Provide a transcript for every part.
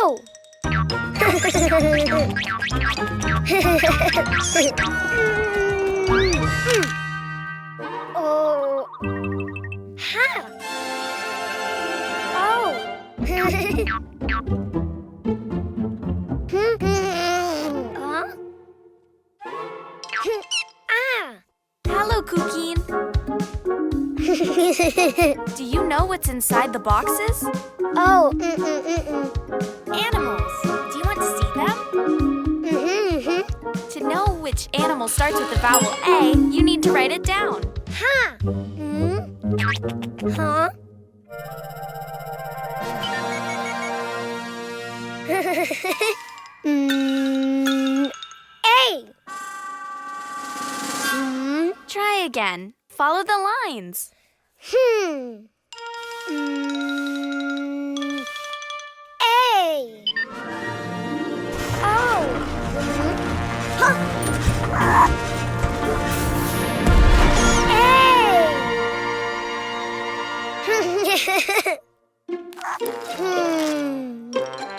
Oh! Oh. Ha! Oh. Huh? Ah! Hello, Cuquín. Do you know what's inside the boxes? Oh. Animals. Do you want to see them? To know which animal starts with the vowel A, you need to write it down. Ha! Huh? A. Try again. Follow the lines. A. Oh. Huh.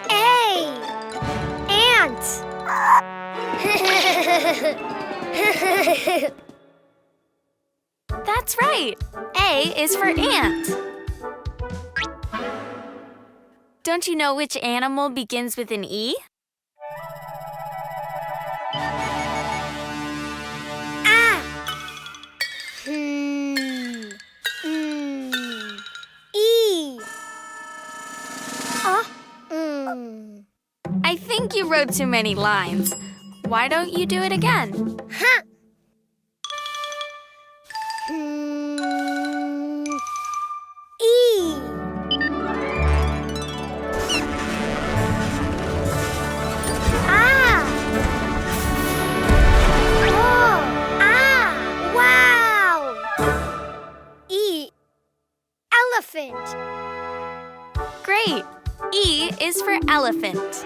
A. Ant. That's right. A is for ant. Don't you know which animal begins with an E? Ah. E. I think you wrote too many lines. Why don't you do it again? Huh. E. Ah. Oh. Ah. Wow. E. Elephant. Great. E is for elephant.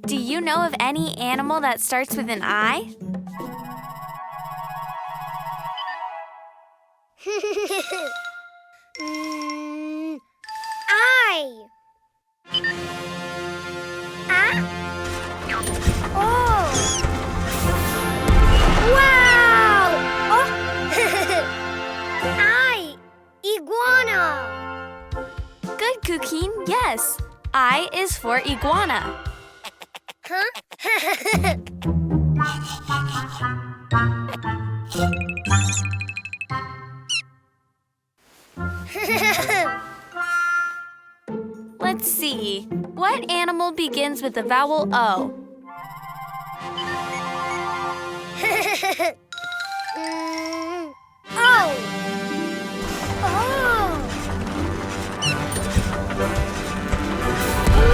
Do you know of any animal that starts with an I? I. Ah. Oh. Wow. Oh. I. Iguana. Good, Cuquín. Yes. I is for iguana. Huh? Let's see. What animal begins with the vowel O? Oh. Oh.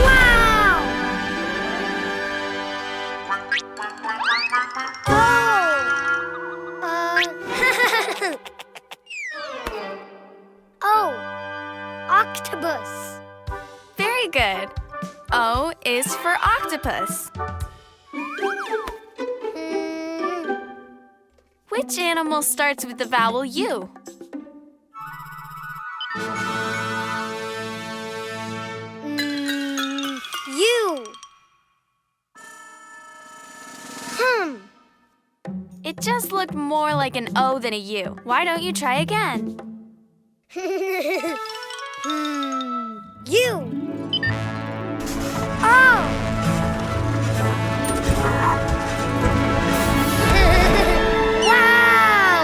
Wow. Oh. Octopus. Very good. O is for octopus. Which animal starts with the vowel U? U. It just looked more like an O than a U. Why don't you try again? U. Oh. Wow.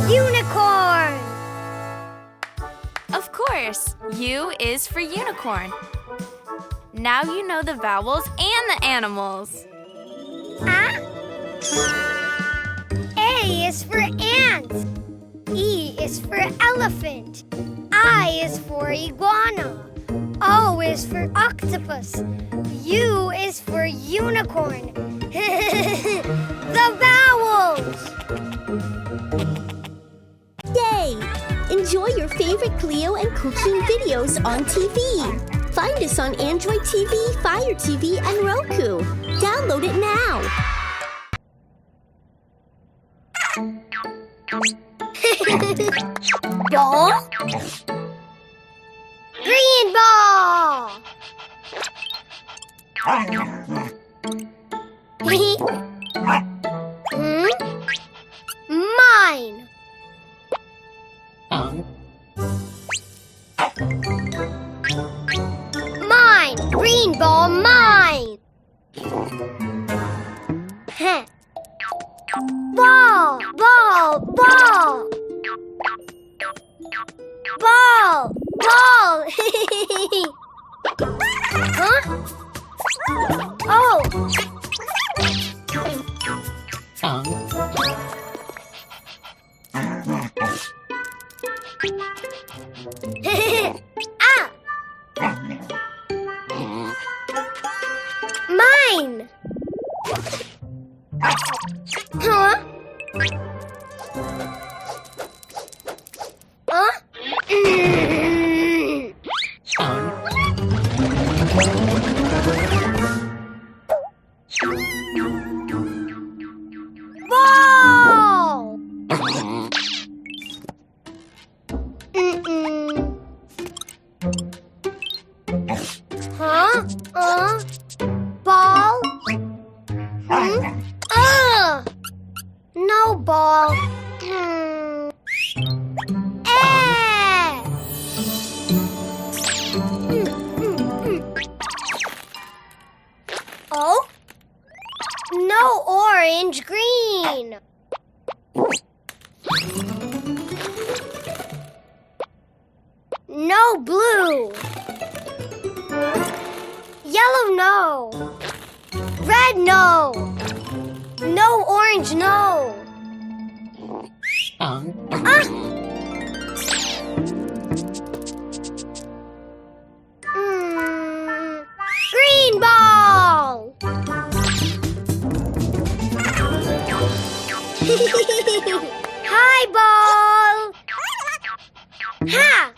Unicorn. Of course, U is for unicorn. Now you know the vowels and the animals. A is for ant. E is for elephant. I is for iguana. O is for octopus. U is for unicorn. The vowels! Yay! Enjoy your favorite favorite Cleo and Cuquín videos on TV. Find us on Android TV, Fire TV, and Roku. Download it now. Ball. Green ball. Mine. Mine. Green ball, mine. Ball, ball, ball. Ball, ball. Huh? Oh. Ah. Mine. Huh? Huh? Ball. Huh? Ball? No ball. Oh? No orange, green. No blue. Yellow, no. Red, no. No orange, no. Green ball. Hi, ball. Ha.